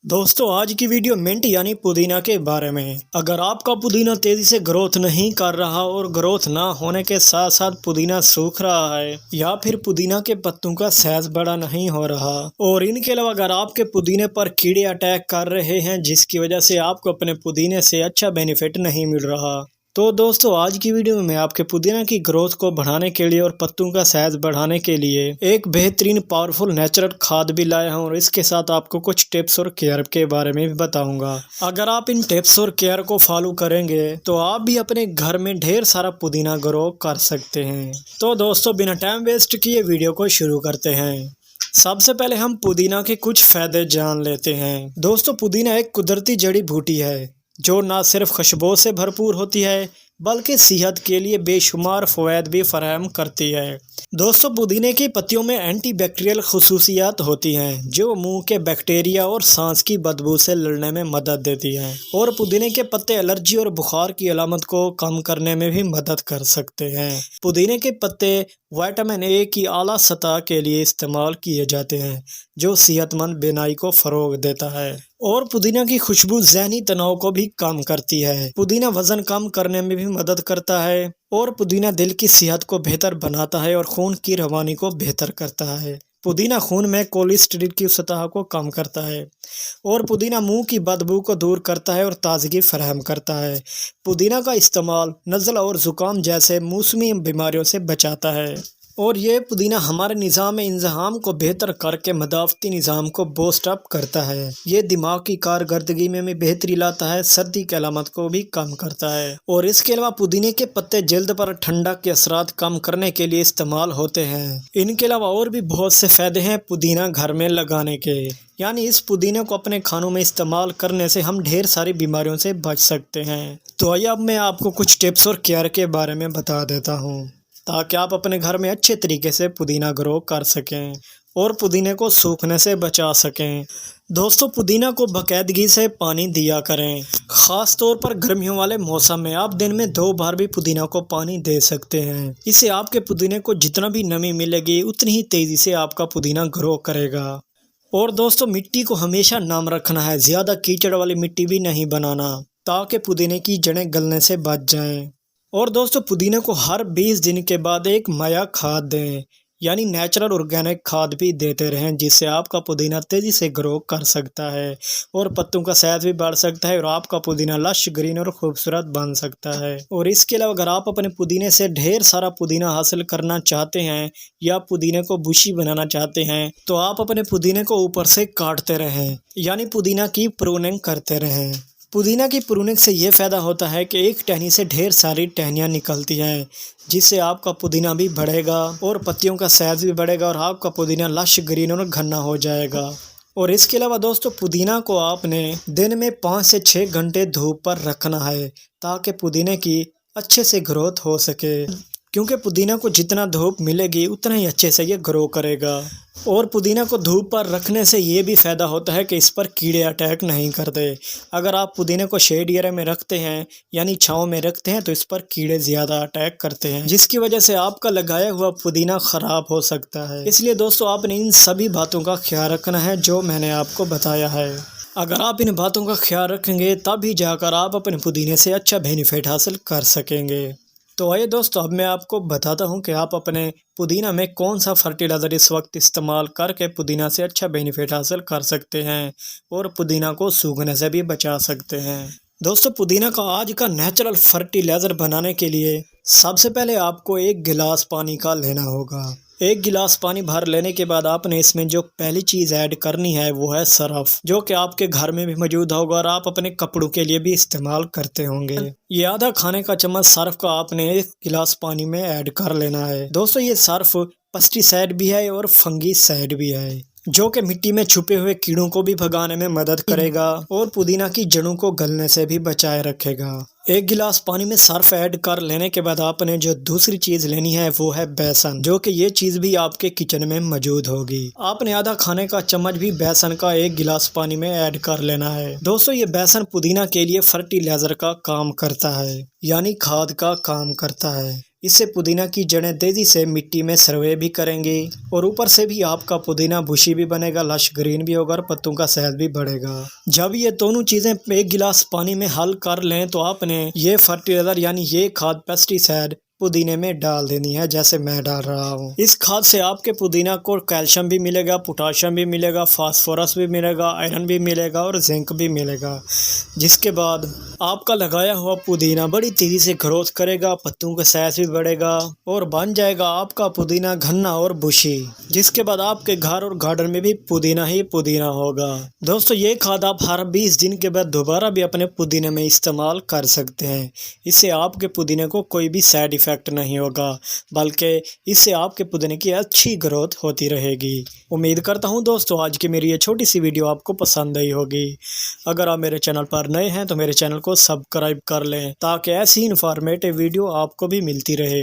दोस्तों आज की वीडियो मिंट यानी पुदीना के बारे में। अगर आपका पुदीना तेजी से ग्रोथ नहीं कर रहा और ग्रोथ ना होने के साथ साथ पुदीना सूख रहा है या फिर पुदीना के पत्तों का साइज बड़ा नहीं हो रहा और इनके अलावा अगर आपके पुदीने पर कीड़े अटैक कर रहे हैं जिसकी वजह से आपको अपने पुदीने से अच्छा बेनिफिट नहीं मिल रहा, तो दोस्तों आज की वीडियो में मैं आपके पुदीना की ग्रोथ को बढ़ाने के लिए और पत्तों का साइज बढ़ाने के लिए एक बेहतरीन पावरफुल नेचुरल खाद भी लाया हूं और इसके साथ आपको कुछ टिप्स और केयर के बारे में भी बताऊंगा। अगर आप इन टिप्स और केयर को फॉलो करेंगे तो आप भी अपने घर में ढेर सारा पुदीना ग्रो कर सकते हैं। तो दोस्तों बिना टाइम वेस्ट किए वीडियो को शुरू करते हैं। सबसे पहले हम पुदीना के कुछ फायदे जान लेते हैं। दोस्तों पुदीना एक कुदरती जड़ी बूटी है जो न सिर्फ खुशबू से भरपूर होती है बल्कि सेहत के लिए बेशुमार फ़वाद भी फराहम करती है। दोस्तों पुदीने की पत्तियों में एंटीबैक्टीरियल खसूसियात होती हैं जो मुंह के बैक्टीरिया और सांस की बदबू से लड़ने में मदद देती हैं और पुदीने के पत्ते एलर्जी और बुखार की अलामत को कम करने में भी मदद कर सकते हैं। पुदीने के पत्ते विटामिन ए की आला सतह के लिए इस्तेमाल किए जाते हैं जो सेहतमंद बीनाई को फ़रोग देता है और पुदीना की खुशबू ज़हनी तनाव को भी कम करती है। पुदीना वज़न कम करने में भी मदद करता है और पुदीना दिल की सेहत को बेहतर बनाता है और खून की रवानी को बेहतर करता है। पुदीना खून में कोलेस्ट्रॉल की सतह को कम करता है और पुदीना मुंह की बदबू को दूर करता है और ताजगी फराहम करता है। पुदीना का इस्तेमाल नज़ला और ज़ुकाम जैसे मौसमी बीमारियों से बचाता है और ये पुदीना हमारे निज़ाम इंतज़ाम को बेहतर करके मदाफ़ती निज़ाम को बूस्ट अप करता है। ये दिमाग की कारकर्दगी में भी बेहतरी लाता है, सर्दी की अलामत को भी कम करता है और इसके अलावा पुदीने के पत्ते जल्द पर ठंडक के असरात कम करने के लिए इस्तेमाल होते हैं। इनके अलावा और भी बहुत से फ़ायदे हैं पुदीना घर में लगाने के, यानी इस पुदीने को अपने खानों में इस्तेमाल करने से हम ढेर सारी बीमारियों से बच सकते हैं। तो आइए अब मैं आपको कुछ टिप्स और केयर के बारे में बता देता हूँ ताकि आप अपने घर में अच्छे तरीके से पुदीना ग्रो कर सकें और पुदीने को सूखने से बचा सकें। दोस्तों पुदीना को बाकायदगी से पानी दिया करें। ख़ास तौर पर गर्मियों वाले मौसम में आप दिन में 2 बार भी पुदीना को पानी दे सकते हैं। इससे आपके पुदीने को जितना भी नमी मिलेगी उतनी ही तेज़ी से आपका पुदीना ग्रो करेगा। और दोस्तों मिट्टी को हमेशा नम रखना है, ज़्यादा कीचड़ वाली मिट्टी भी नहीं बनाना ताकि पुदीने की जड़ें गलने से बच जाएं। और दोस्तों पुदीने को हर 20 दिन के बाद एक माया खाद दें, यानी नेचुरल ऑर्गेनिक खाद भी देते रहें जिससे आपका पुदीना तेज़ी से ग्रो कर सकता है और पत्तों का साइज भी बढ़ सकता है और आपका पुदीना लश ग्रीन और खूबसूरत बन सकता है। और इसके अलावा अगर आप अपने पुदीने से ढेर सारा पुदीना हासिल करना चाहते हैं या पुदीने को बुशी बनाना चाहते हैं तो आप अपने पुदीने को ऊपर से काटते रहें, यानी पुदीना की प्रूनिंग करते रहें। पुदीना की प्रूनिंग से ये फ़ायदा होता है कि एक टहनी से ढेर सारी टहनियाँ निकलती हैं जिससे आपका पुदीना भी बढ़ेगा और पत्तियों का साइज़ भी बढ़ेगा और आपका पुदीना लश ग्रीन और घना हो जाएगा। और इसके अलावा दोस्तों पुदीना को आपने दिन में 5 से 6 घंटे धूप पर रखना है ताकि पुदीने की अच्छे से ग्रोथ हो सके, क्योंकि पुदीना को जितना धूप मिलेगी उतना ही अच्छे से ये ग्रो करेगा। और पुदीना को धूप पर रखने से ये भी फ़ायदा होता है कि इस पर कीड़े अटैक नहीं करते। अगर आप पुदीने को शेड एरिया में रखते हैं यानी छाँव में रखते हैं तो इस पर कीड़े ज़्यादा अटैक करते हैं जिसकी वजह से आपका लगाया हुआ पुदीना ख़राब हो सकता है। इसलिए दोस्तों आपने इन सभी बातों का ख्याल रखना है जो मैंने आपको बताया है। अगर आप इन बातों का ख्याल रखेंगे तभी जाकर आप अपने पुदीने से अच्छा बेनिफिट हासिल कर सकेंगे। तो आइए दोस्तों अब मैं आपको बताता हूं कि आप अपने पुदीना में कौन सा फर्टिलाइज़र इस वक्त इस्तेमाल करके पुदीना से अच्छा बेनिफिट हासिल कर सकते हैं और पुदीना को सूखने से भी बचा सकते हैं। दोस्तों पुदीना का आज का नेचुरल फर्टिलाइज़र बनाने के लिए सबसे पहले आपको 1 गिलास पानी का लेना होगा। 1 गिलास पानी भर लेने के बाद आपने इसमें जो पहली चीज़ ऐड करनी है वो है सरफ, जो कि आपके घर में भी मौजूद होगा और आप अपने कपड़ों के लिए भी इस्तेमाल करते होंगे। ये आधा खाने का चम्मच सर्फ का आपने 1 गिलास पानी में ऐड कर लेना है। दोस्तों ये सर्फ पेस्टिसाइड भी है और फंगीसाइड भी है जो कि मिट्टी में छुपे हुए कीड़ों को भी भगाने में मदद करेगा और पुदीना की जड़ों को गलने से भी बचाए रखेगा। 1 गिलास पानी में सर्फ ऐड कर लेने के बाद आपने जो दूसरी चीज़ लेनी है वो है बेसन, जो कि ये चीज़ भी आपके किचन में मौजूद होगी। आपने आधा खाने का चम्मच भी बेसन का 1 गिलास पानी में ऐड कर लेना है। दोस्तों ये बेसन पुदीना के लिए फर्टिलाइज़र का काम करता है, यानी खाद का काम करता है। इससे पुदीना की जड़ें तेजी से मिट्टी में सर्वे भी करेंगी और ऊपर से भी आपका पुदीना बुशी भी बनेगा, लश ग्रीन भी होगा और पत्तों का सेहत भी बढ़ेगा। जब ये दोनों चीजें 1 गिलास पानी में हल कर लें तो आपने ये फर्टिलाइजर यानी ये खाद पेस्टिसाइड पुदीने में डाल देनी है, जैसे मैं डाल रहा हूँ। इस खाद से आपके पुदीना को कैल्शियम भी मिलेगा, पोटाशियम भी मिलेगा, फास्फोरस भी मिलेगा, आयरन भी मिलेगा और जिंक भी मिलेगा, जिसके बाद आपका लगाया हुआ पुदीना बड़ी तेजी से ग्रोथ करेगा, पत्तों का साइज भी बढ़ेगा और बन जाएगा आपका पुदीना घना और बुशी, जिसके बाद आपके घर और गार्डन में भी पुदीना ही पुदीना होगा। दोस्तों, ये खाद आप हर 20 दिन के बाद दोबारा भी अपने पुदीने में इस्तेमाल कर सकते हैं। इससे आपके पुदीने को कोई भी साइड इफेक्ट नहीं होगा, बल्कि इससे आपके पुदीने की अच्छी ग्रोथ होती रहेगी। उम्मीद करता हूं दोस्तों आज की मेरी ये छोटी सी वीडियो आपको पसंद आई होगी। अगर आप मेरे चैनल पर नए हैं तो मेरे चैनल को सब्सक्राइब कर लें ताकि ऐसी इन्फॉर्मेटिव वीडियो आपको भी मिलती रहे।